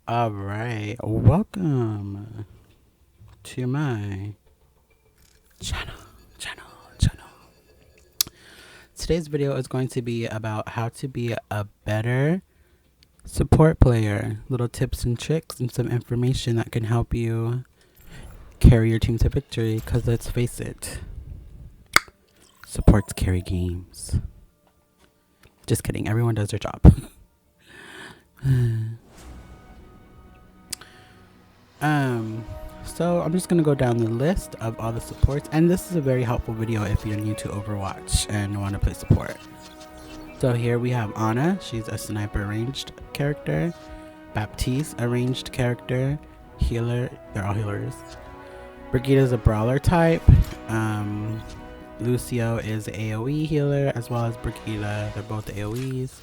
All right, welcome to my channel. Today's video is going to be about how to be a better support player. Little tips and tricks and some information that can help you carry your team to victory. Because let's face it, supports carry games. Just kidding. Everyone does their job. So I'm just gonna go down the list of all the supports, and this is a very helpful video if you're new to Overwatch and want to play support. So here we have Ana. She's a sniper ranged character. Baptiste, a ranged character. Healer, they're all healers. Brigida's a brawler type. Lucio is an AoE healer, as well as Brigida. They're both AoEs.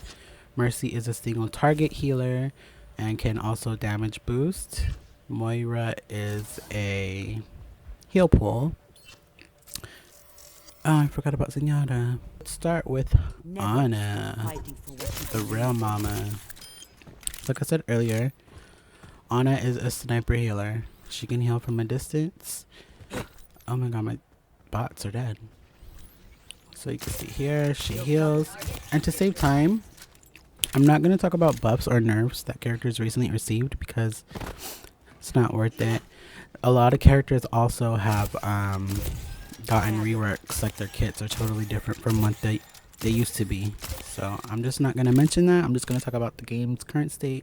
Mercy is a single target healer and can also damage boost. Moira is a heal pool. Oh, I forgot about ZENYATTA. Let's start with Ana, the real mama. Like I said earlier, Ana is a sniper healer. She can heal from a distance. Oh my god, my bots are dead. So you can see here, she heals. And to save time, I'm not going to talk about buffs or nerfs that characters recently received because it's not worth it. A lot of characters also have gotten reworks, like their kits are totally different from what they used to be. So I'm just not going to mention that. I'm just going to talk about the game's current state.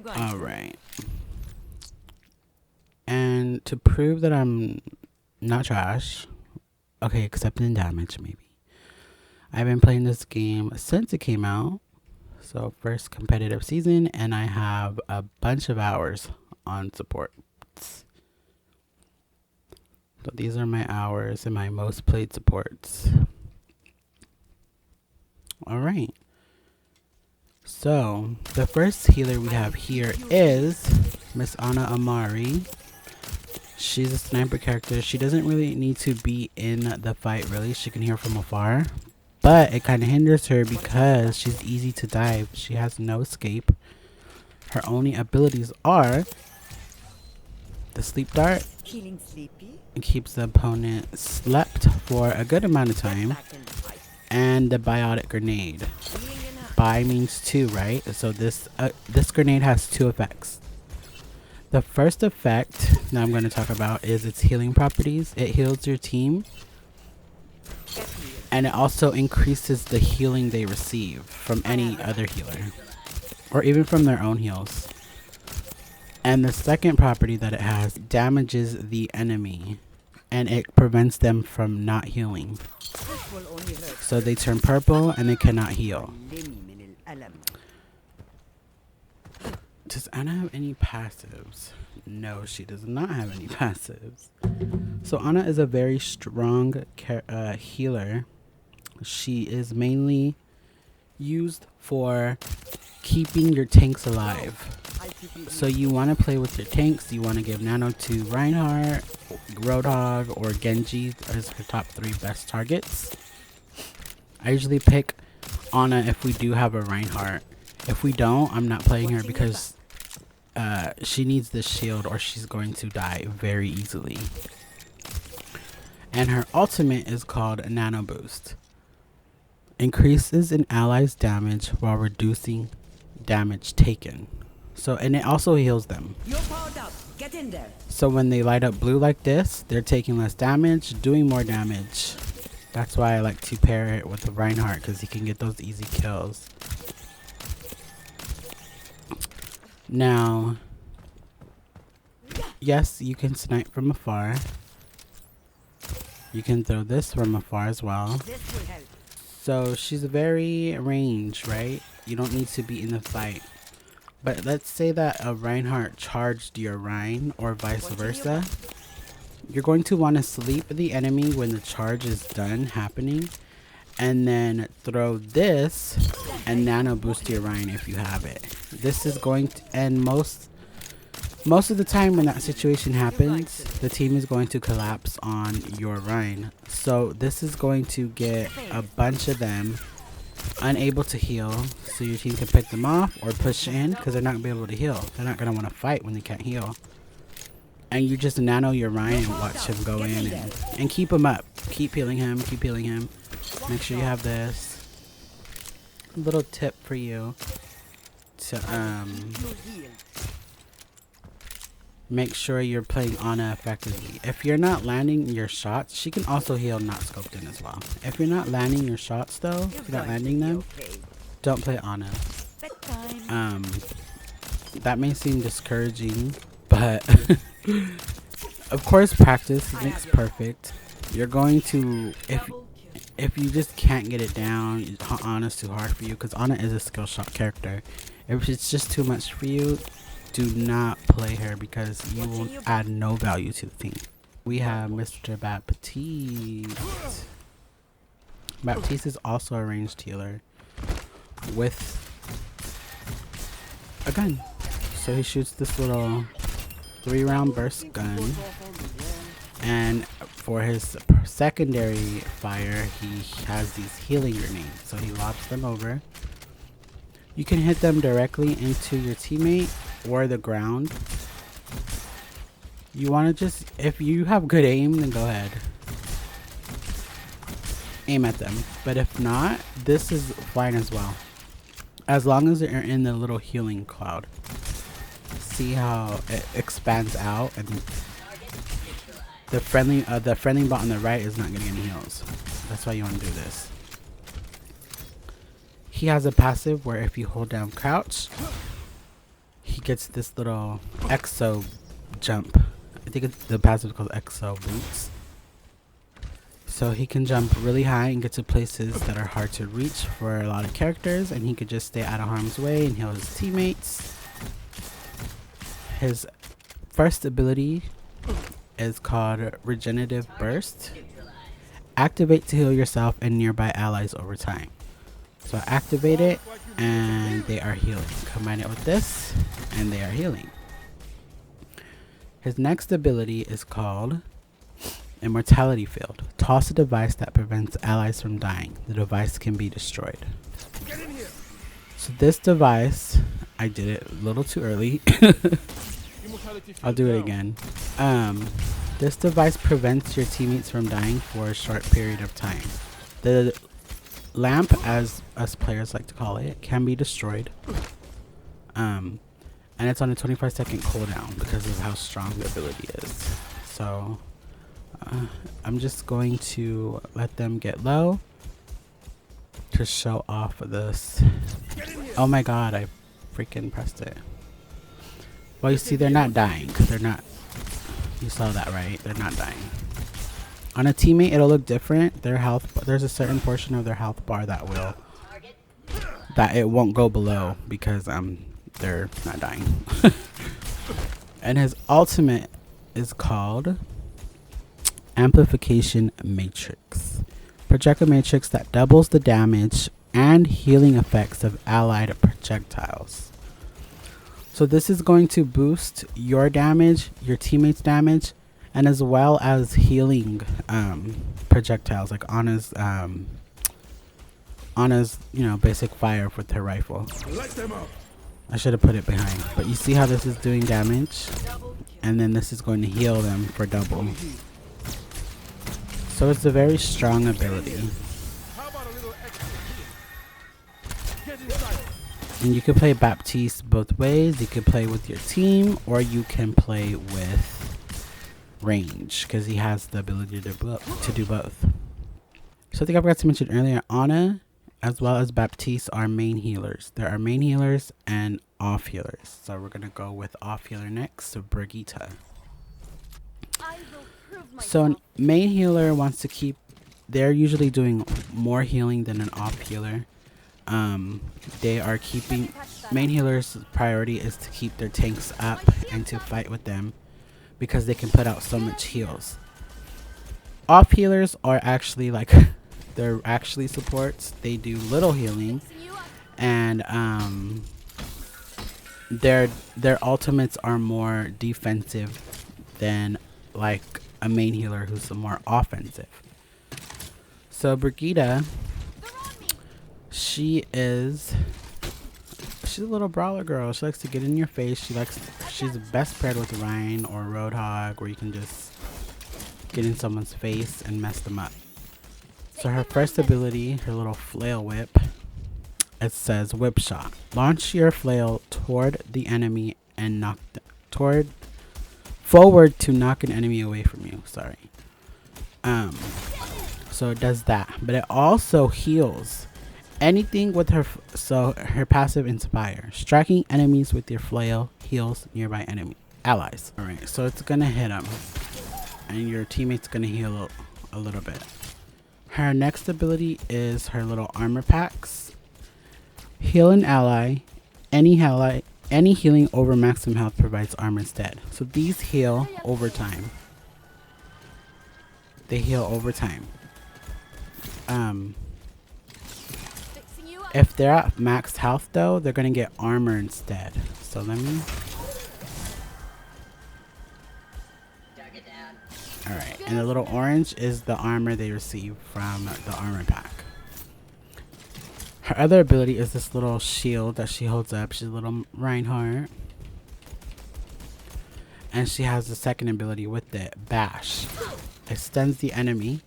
Alright. And to prove that I'm not trash, okay, except in damage maybe, I've been playing this game since it came out. So first competitive season, and I have a bunch of hours on support. So these are my hours and my most played supports. Alright. So the first healer we have here is Miss Ana Amari. She's a sniper character. She doesn't really need to be in the fight really. She can heal from afar. But it kind of hinders her because she's easy to dive. She has no escape. Her only abilities are the sleep dart. It keeps the opponent slept for a good amount of time. And the biotic grenade. Bi means two, right? So this grenade has two effects. The first effect that I'm going to talk about is its healing properties. It heals your team. And it also increases the healing they receive from any other healer. Or even from their own heals. And the second property that it has damages the enemy. And it prevents them from not healing. So they turn purple and they cannot heal. Does Ana have any passives? No, she does not have any passives. So Ana is a very strong healer. She is mainly used for keeping your tanks alive. So you want to play with your tanks. You want to give nano to Reinhardt, Roadhog, or Genji as her top 3 best targets. I usually pick Ana if we do have a Reinhardt. If we don't, I'm not playing her because she needs this shield or she's going to die very easily. And her ultimate is called Nano Boost. Increases an ally's damage while reducing damage taken. So, and it also heals them. You're powered up. Get in there. So when they light up blue like this, they're taking less damage, doing more damage. That's why I like to pair it with the Reinhardt, because he can get those easy kills. Now, yes, you can snipe from afar. You can throw this from afar as well. This will help. So she's very range, right? You don't need to be in the fight. But let's say that a Reinhardt charged your Rein or vice versa. You're going to want to sleep the enemy when the charge is done happening. And then throw this and nano boost your Rein if you have it. This is going to, and most of the time when that situation happens, the team is going to collapse on your Rein. So this is going to get a bunch of them unable to heal, so your team can pick them off or push in because they're not gonna be able to heal. They're not gonna want to fight when they can't heal. And you just nano your Ryan and watch him go in and keep him up. Keep healing him. Keep healing him. Make sure you have this little tip for you to make sure you're playing Ana effectively. If you're not landing your shots, she can also heal not scoped in as well. If you're not landing your shots though, if you're not landing them, don't play Ana. That may seem discouraging, but of course practice makes perfect. You're going to, if you just can't get it down, Ana's too hard for you because Ana is a skill shot character. If it's just too much for you, do not play her because you will add no value to the team. We have Mr. Baptiste. Baptiste is also a ranged healer with a gun. So he shoots this little 3-round burst gun, and for his secondary fire he has these healing grenades, so he lobs them over. You can hit them directly into your teammate or the ground. You want to just, if you have good aim, then go ahead, aim at them. But if not, this is fine as well, as long as they're in the little healing cloud. See how it expands out, and the friendly bot on the right is not getting any heals. That's why you want to do this. He has a passive where if you hold down crouch, he gets this little exo jump. I think the passive is called exo boots. So he can jump really high and get to places that are hard to reach for a lot of characters, and he could just stay out of harm's way and heal his teammates. His first ability is called Regenerative Burst. Activate to heal yourself and nearby allies over time. So activate it and they are healing. Combine it with this and they are healing. His next ability is called Immortality Field. Toss a device that prevents allies from dying. The device can be destroyed. So this device, I did it a little too early. I'll do it again. This device prevents your teammates from dying for a short period of time. The lamp, as us players like to call it, can be destroyed. And it's on a 25-second cooldown because of how strong the ability is. So I'm just going to let them get low to show off this. Oh my god, I freaking pressed it. Well, you see, they're not dying because they're not. You saw that, right? They're not dying. On a teammate, it'll look different. Their health, there's a certain portion of their health bar that it won't go below because they're not dying. And his ultimate is called Amplification Matrix. Project a matrix that doubles the damage and healing effects of allied projectiles. So this is going to boost your damage, your teammates' damage, and as well as healing projectiles, like Ana's basic fire with her rifle. I should have put it behind, but you see how this is doing damage, and then this is going to heal them for double. So it's a very strong ability. And you can play Baptiste both ways. You can play with your team, or you can play with range, because he has the ability to do both. So I think I forgot to mention earlier, Ana as well as Baptiste are main healers. There are main healers and off healers. So we're going to go with off healer next, so Brigitte. So a main healer wants to keep, they're usually doing more healing than an off healer. They are keeping, main healers' priority is to keep their tanks up and to fight with them because they can put out so much heals. Off healers are actually like, they're actually supports. They do little healing, and their ultimates are more defensive than like a main healer who's more offensive. So Brigitte, She's a little brawler girl. She likes to get in your face. She's best paired with Ryan or Roadhog, where you can just get in someone's face and mess them up. So her first ability, her little flail whip, it says whip shot. Launch your flail toward the enemy and forward to knock an enemy away from you. Sorry. So it does that, but it also heals anything with her. So her passive Inspire, striking enemies with your flail heals nearby enemy allies. All right, so it's gonna hit them, and your teammate's gonna heal a little bit. Her next ability is her little armor packs. Heal an ally. Any healing over maximum health provides armor instead. So these heal over time. They heal over time. If they're at max health though, they're gonna get armor instead. So let me. Alright, and the little orange is the armor they receive from the armor pack. Her other ability is this little shield that she holds up. She's a little Reinhardt. And she has the second ability with it, Bash. Extends the enemy,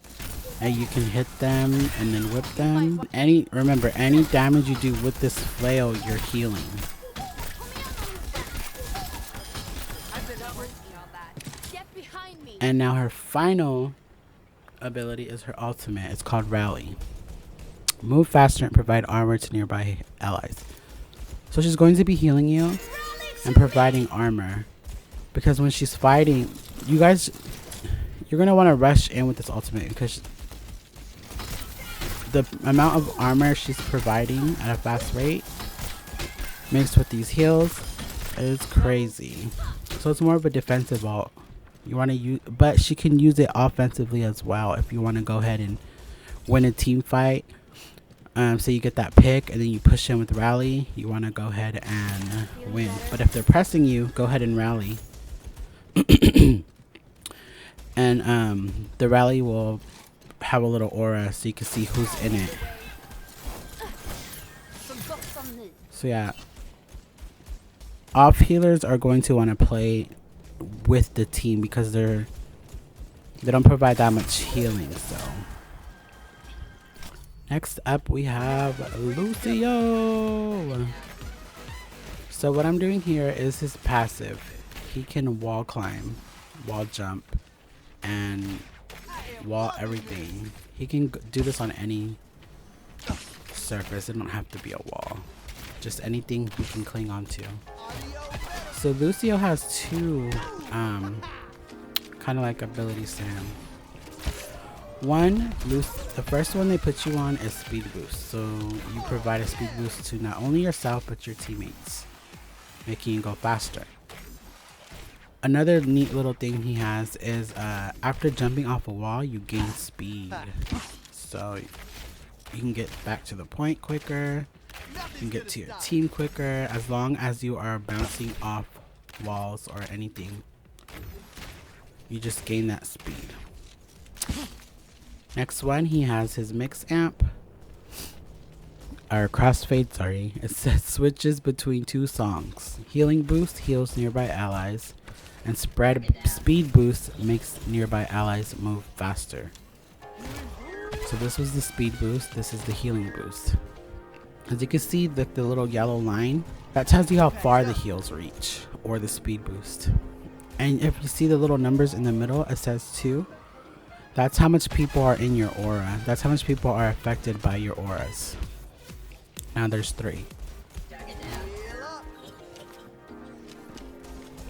and you can hit them and then whip them. Remember, any damage you do with this flail, you're healing. And now her final ability is her ultimate. It's called Rally. Move faster and provide armor to nearby allies. So she's going to be healing you and providing armor, because when she's fighting, you're going to want to rush in with this ultimate, because the amount of armor she's providing at a fast rate mixed with these heals is crazy. So it's more of a defensive ult. You want to use, but she can use it offensively as well if you want to go ahead and win a team fight. So you get that pick and then you push in with Rally. You want to go ahead and win. But if they're pressing you, go ahead and Rally. And the Rally will have a little aura so you can see who's in it. So yeah, off healers are going to want to play with the team because they don't provide that much healing. So next up we have Lucio. So what I'm doing here is his passive. He can wall climb, wall jump, and wall everything. He can do this on any surface. It don't have to be a wall. Just anything he can cling onto. So Lucio has two kind of like abilities to him. The first one they put you on is speed boost. So you provide a speed boost to not only yourself but your teammates, making you go faster. Another neat little thing he has is after jumping off a wall, you gain speed. So you can get back to the point quicker. You can get to your team quicker as long as you are bouncing off walls or anything. You just gain that speed. Next one, he has his mix amp. Or crossfade, sorry. It says switches between two songs. Healing boost heals nearby allies. And speed boost makes nearby allies move faster. So this was the speed boost. This is the healing boost. As you can see, the little yellow line, that tells you how far the heals reach, or the speed boost. And if you see the little numbers in the middle, it says 2. That's how much people are in your aura. That's how much people are affected by your auras. Now there's 3.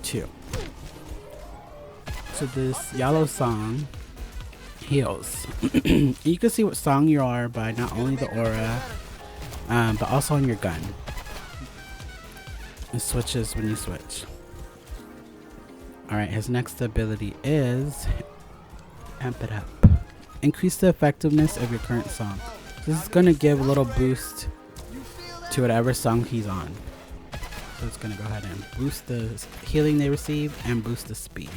2. So this yellow song heals. You can see what song you are by not only the aura, but also on your gun. It switches when you switch. Alright, his next ability is Amp It Up. Increase the effectiveness of your current song. This is going to give a little boost to whatever song he's on. So it's going to go ahead and boost the healing they receive and boost the speed.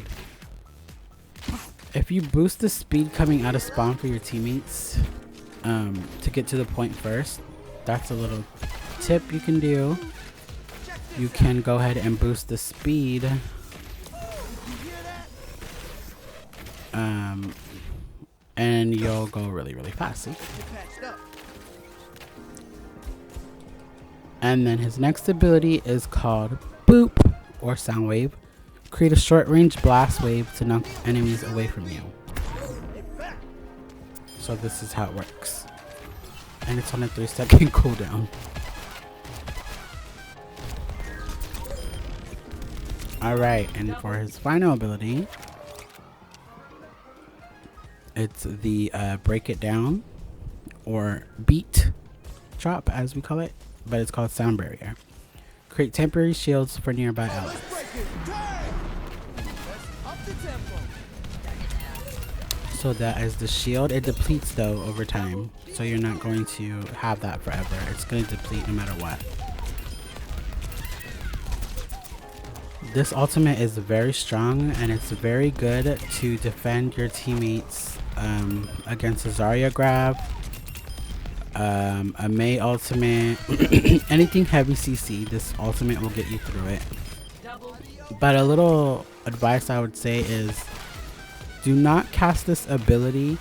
If you boost the speed coming out of spawn for your teammates to get to the point first, that's a little tip you can do. You can go ahead and boost the speed. And you'll go really, really fast. See? And then his next ability is called Boop, or Sound Wave. Create a short range blast wave to knock enemies away from you. So this is how it works. And it's on a 3-second cooldown. Alright, and for his final ability, it's the break it down, or beat drop as we call it, but it's called Sound Barrier. Create temporary shields for nearby allies. So that is the shield. It depletes though over time, so you're not going to have that forever. It's going to deplete no matter what. This ultimate is very strong, and it's very good to defend your teammates against a Zarya grab, a Mei ultimate, anything heavy CC. This ultimate will get you through it. But a little advice I would say is, do not cast this ability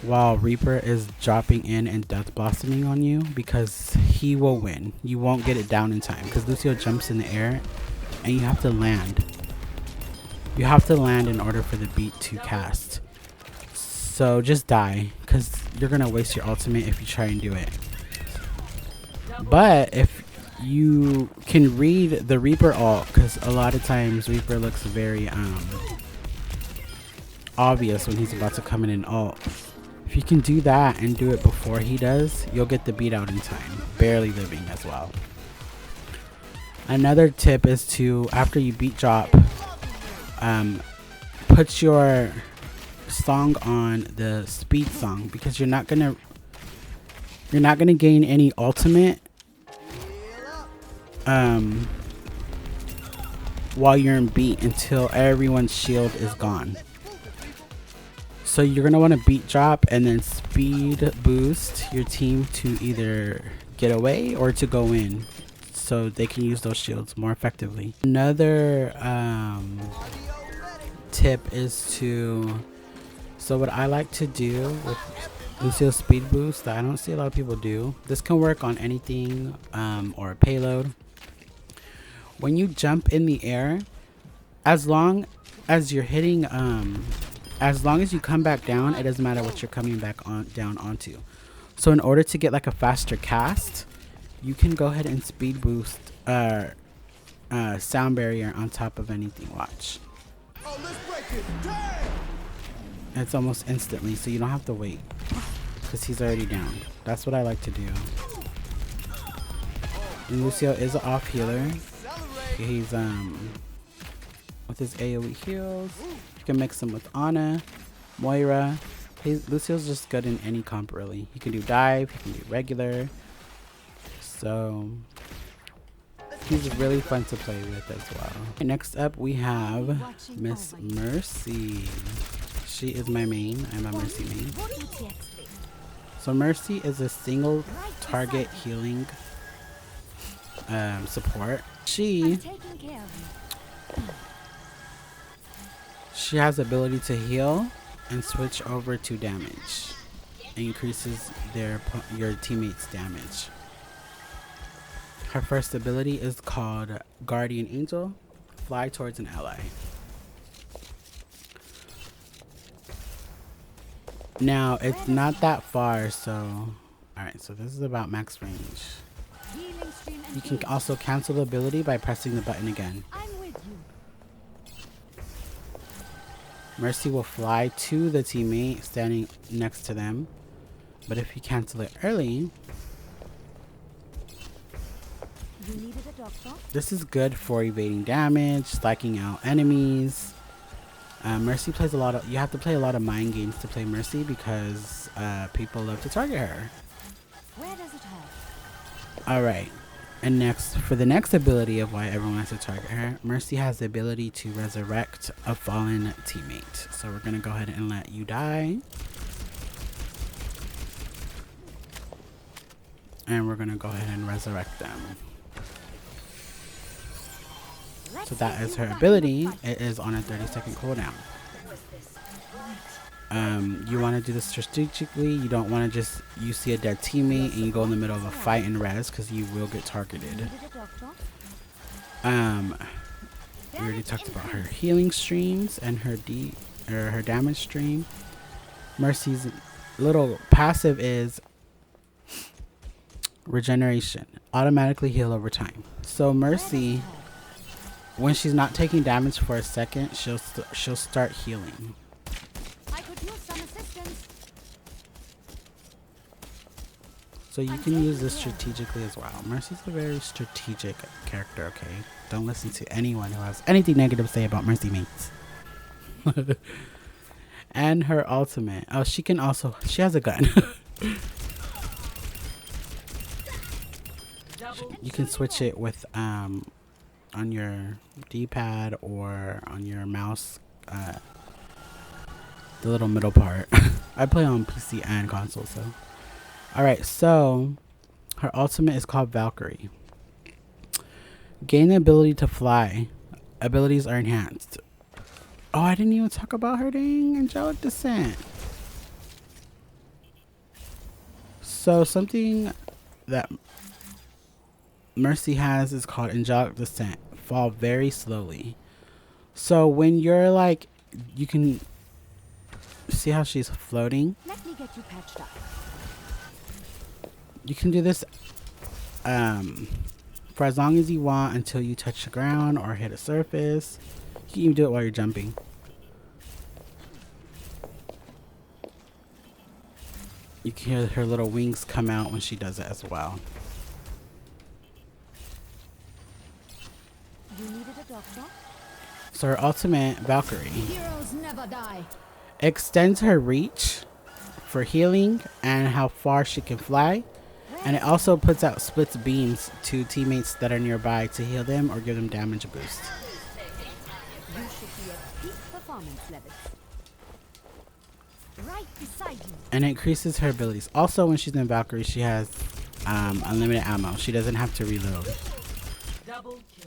while Reaper is dropping in and death blossoming on you, because he will win. You won't get it down in time because Lucio jumps in the air and you have to land. You have to land in order for the beat to cast. So just die, because you're gonna waste your ultimate if you try and do it. But if you can read the Reaper ult, because a lot of times Reaper looks very obvious when he's about to come in and ult. If you can do that and do it before he does, you'll get the beat out in time, barely living as well. Another tip is to, after you beat drop, put your song on the speed song, because you're not gonna gain any ultimate while you're in beat until everyone's shield is gone. So you're gonna want to beat drop and then speed boost your team to either get away or to go in, so they can use those shields more effectively. Another tip is to, so what I like to do with Lucio's speed boost that I don't see a lot of people do, this can work on anything or a payload. When you jump in the air, as long as you're hitting as long as you come back down, it doesn't matter what you're coming back down onto. So in order to get like a faster cast, you can go ahead and speed boost Sound Barrier on top of anything. Watch. Oh, let's break it. It's almost instantly, so you don't have to wait, because he's already down. That's what I like to do. And Lucio is an off healer. He's with his AoE heals. You can mix him with Ana, MOIRA. Lucio's just good in any comp really. He can do dive, he can do regular. So he's really fun to play with as well. Okay, next up we have Miss Mercy. She is my main. I'm a Mercy main. So Mercy is a single target healing support. She has the ability to heal and switch over to damage. It increases your teammates' damage. Her first ability is called Guardian Angel. Fly towards an ally. Now it's not that far, so alright, so this is about max range. You can also cancel the ability by pressing the button again. Mercy will fly to the teammate standing next to them, but if you cancel it early, this is good for evading damage, striking out enemies. Mercy plays a lot of, you have to play a lot of mind games to play Mercy, because people love to target her. Alright, and next, for the next ability of why everyone wants to target her, Mercy has the ability to resurrect a fallen teammate. So we're gonna go ahead and let you die. And we're gonna go ahead and resurrect them. So that is her ability. It is on a 30-second cooldown. You want to do this strategically. You don't want to just, you see a dead teammate and you go in the middle of a fight and res, because you will get targeted. We already talked about her healing streams and her her damage stream. Mercy's little passive is regeneration, automatically heal over time. So Mercy, when she's not taking damage for a second, she'll start healing. I could use some assistance. So you can use this strategically as well. Mercy's a very strategic character, okay? Don't listen to anyone who has anything negative to say about Mercy mates. And her ultimate. Oh, she has a gun. You can switch it with on your D-pad or on your mouse, the little middle part. I play on PC and console, so. Alright, so her ultimate is called Valkyrie. Gain the ability to fly. Abilities are enhanced. Oh, I didn't even talk about her dang angelic descent. So something that Mercy has is called angelic descent. Fall very slowly. So when you're like, you can see how she's floating. Let me get you patched up. You can do this for as long as you want until you touch the ground or hit a surface. You can even do it while you're jumping. You can hear her little wings come out when she does it as well. You needed a doctor? So her ultimate, Valkyrie, Heroes never die. extends her reach for healing and how far she can fly. And it also puts out splits beams to teammates that are nearby to heal them or give them damage boost. You should be at peak performance levels. Right beside you. And it increases her abilities. Also, when she's in Valkyrie, she has unlimited ammo. She doesn't have to reload.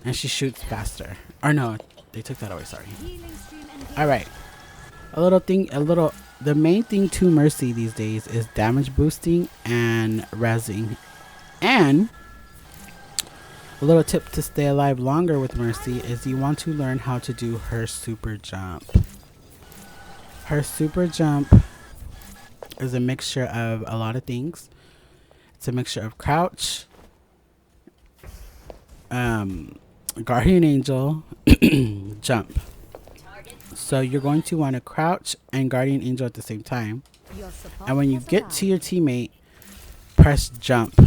And she shoots faster. Or no, they took that away, sorry. Alright. The main thing to Mercy these days is damage boosting and rezzing. And a little tip to stay alive longer with Mercy is you want to learn how to do her super jump. Her super jump is a mixture of a lot of things. It's a mixture of crouch, guardian angel, jump. So you're going to want to crouch and guardian angel at the same time. And when you get to your teammate, press jump.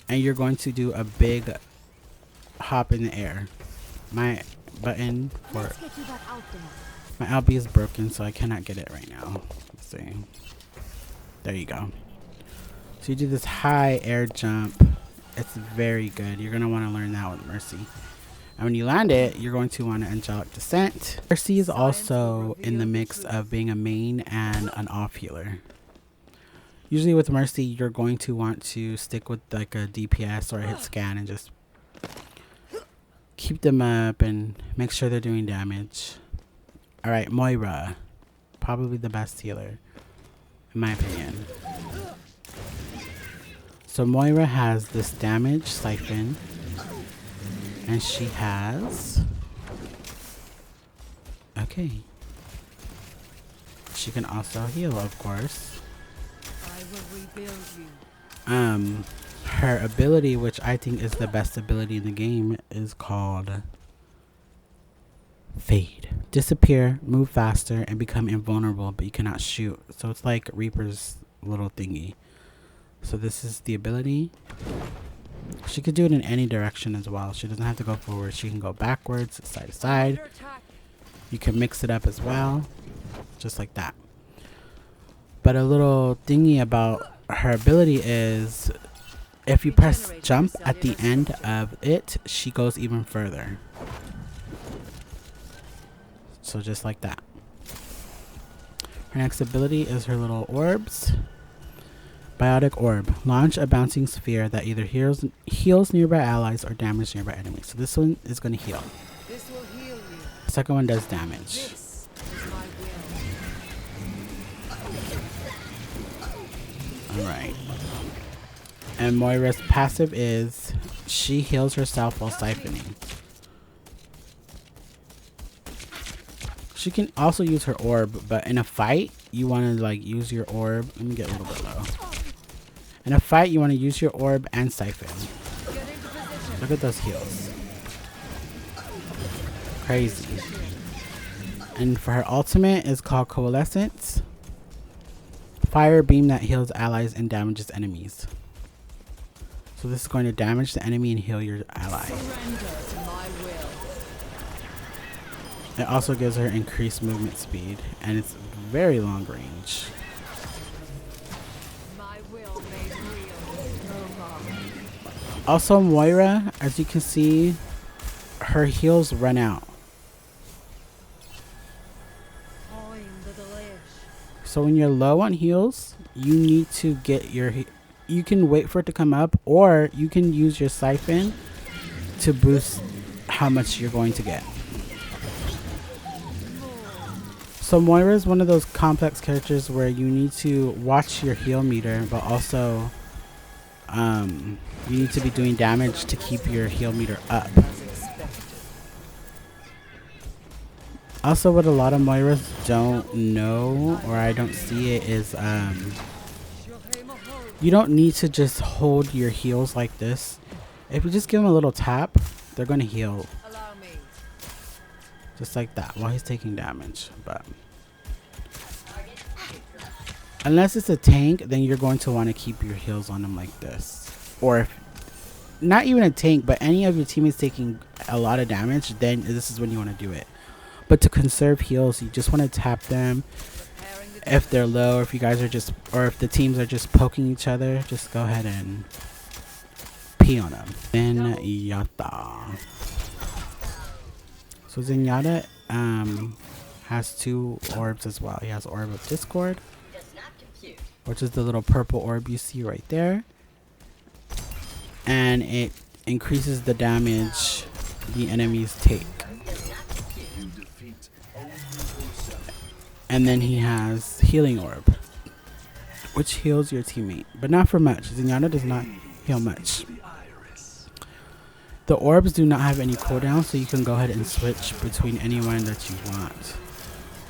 And you're going to do a big hop in the air. My button for my LB is broken, so I cannot get it right now. Let's see. There you go. So you do this high air jump. It's very good. You're going to want to learn that with Mercy. And when you land it, you're going to want an angelic descent. Mercy is also in the mix of being a main and an off healer. Usually with Mercy, you're going to want to stick with like a DPS or a hit scan and just keep them up and make sure they're doing damage. Alright, Moira. Probably the best healer, in my opinion. So Moira has this damage siphon. And she has... Okay. She can also heal, of course. I will rebuild you. Her ability, which I think is the best ability in the game, is called Fade. Disappear, move faster, and become invulnerable, but you cannot shoot. So it's like Reaper's little thingy. So this is the ability. She could do it in any direction as well. She doesn't have to go forward. She can go backwards, side to side. You can mix it up as well, just like that. But a little thingy about her ability is if you press jump at the end of it, she goes even further. So just like that. Her next ability is her little orbs. Biotic Orb. Launch a bouncing sphere that either heals nearby allies or damages nearby enemies. So this one is going to heal. This will heal you. The second one does damage. This is my will. Alright. And Moira's passive is she heals herself while siphoning. She can also use her orb, but in a fight, you want to like use your orb. Let me get a little bit low. In a fight, you want to use your orb and siphon. Look at those heals. Crazy. And for her ultimate is called Coalescence. Fire beam that heals allies and damages enemies. So this is going to damage the enemy and heal your ally. It also gives her increased movement speed, and it's very long range. My will made real. Also, Moira, as you can see, her heals run out. So when you're low on heals, you need to get your... You can wait for it to come up, or you can use your siphon to boost how much you're going to get. So Moira is one of those complex characters where you need to watch your heal meter, but also you need to be doing damage to keep your heal meter up. Also, what a lot of Moiras don't know, or I don't see it, is you don't need to just hold your heals like this. If you just give them a little tap, they're going to heal. Allow me. Just like that while he's taking damage. But unless it's a tank, then you're going to want to keep your heals on them like this. Or if not even a tank, but any of your teammates taking a lot of damage, then this is when you want to do it. But to conserve heals, you just want to tap them. If they're low, or if you guys are just, or if the teams are just poking each other, just go ahead and pee on them. ZENYATTA. So ZENYATTA has two orbs as well. He has Orb of Discord, which is the little purple orb you see right there, and it increases the damage the enemies take. And then he has Healing Orb, which heals your teammate, but not for much. ZENYATTA does not heal much. The orbs do not have any cooldown, so you can go ahead and switch between anyone that you want.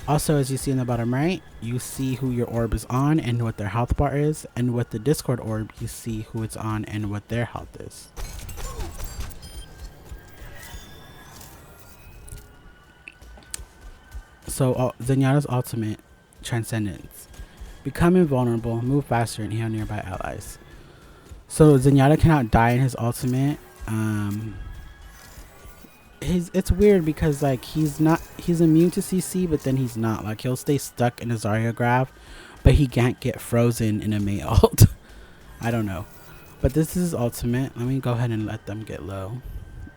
Also, as you see in the bottom right, you see who your orb is on and what their health bar is, and with the Discord orb, you see who it's on and what their health is. So ZENYATTA's ultimate, Transcendence. Become invulnerable, move faster, and heal nearby allies. So ZENYATTA cannot die in his ultimate. It's weird because like he's immune to CC, but then he's not. Like he'll stay stuck in a Zarya grab, but he can't get frozen in a Mei ult. I don't know. But this is his ultimate. Let me go ahead and let them get low.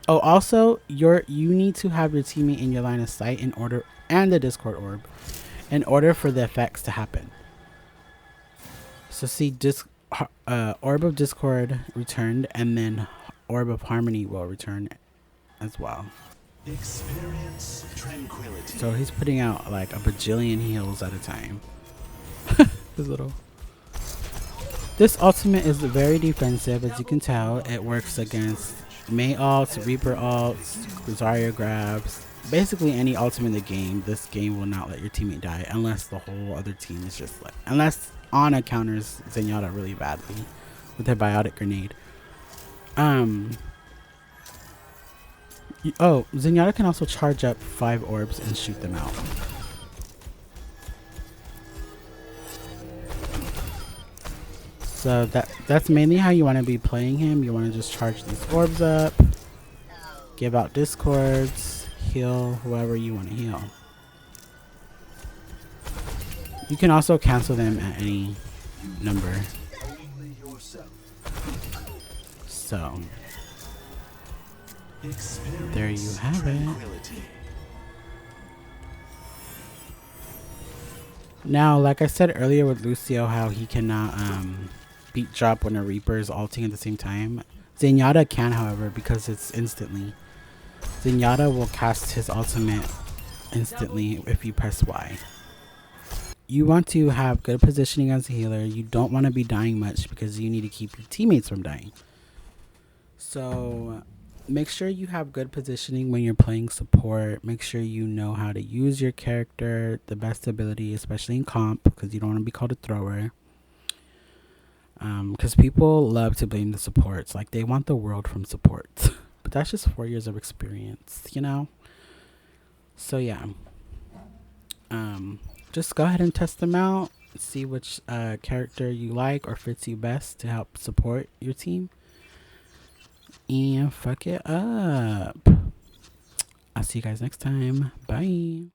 Oh, also you need to have your teammate in your line of sight in order, and the Discord orb, in order for the effects to happen. So see, Orb of Discord returned, and then Orb of Harmony will return as well. Experience tranquility. So he's putting out like a bajillion heals at a time. This ultimate is very defensive, as you can tell. It works against Mei ults, Reaper ults, Zarya grabs. Basically any ultimate in the game. This game will not let your teammate die unless the whole other team is just like, unless Ana counters ZENYATTA really badly with her biotic grenade. ZENYATTA can also charge up 5 orbs and shoot them out. So that's mainly how you want to be playing him. You want to just charge these orbs up, give out discords, heal whoever you want to heal. You can also cancel them at any number. So there you have it. Now, like I said earlier with Lucio, how he cannot beat drop when a Reaper is ulting at the same time. ZENYATTA can, however, because it's instantly. ZENYATTA will cast his ultimate instantly if you press Y. You want to have good positioning as a healer. You don't want to be dying much because you need to keep your teammates from dying. So make sure you have good positioning when you're playing support. Make sure you know how to use your character, the best ability, especially in comp, because you don't want to be called a thrower. Because people love to blame the supports. Like, they want the world from supports. But that's just 4 years of experience, you know? So yeah. Just go ahead and test them out. See which character you like or fits you best to help support your team. And fuck it up. I'll see you guys next time. Bye.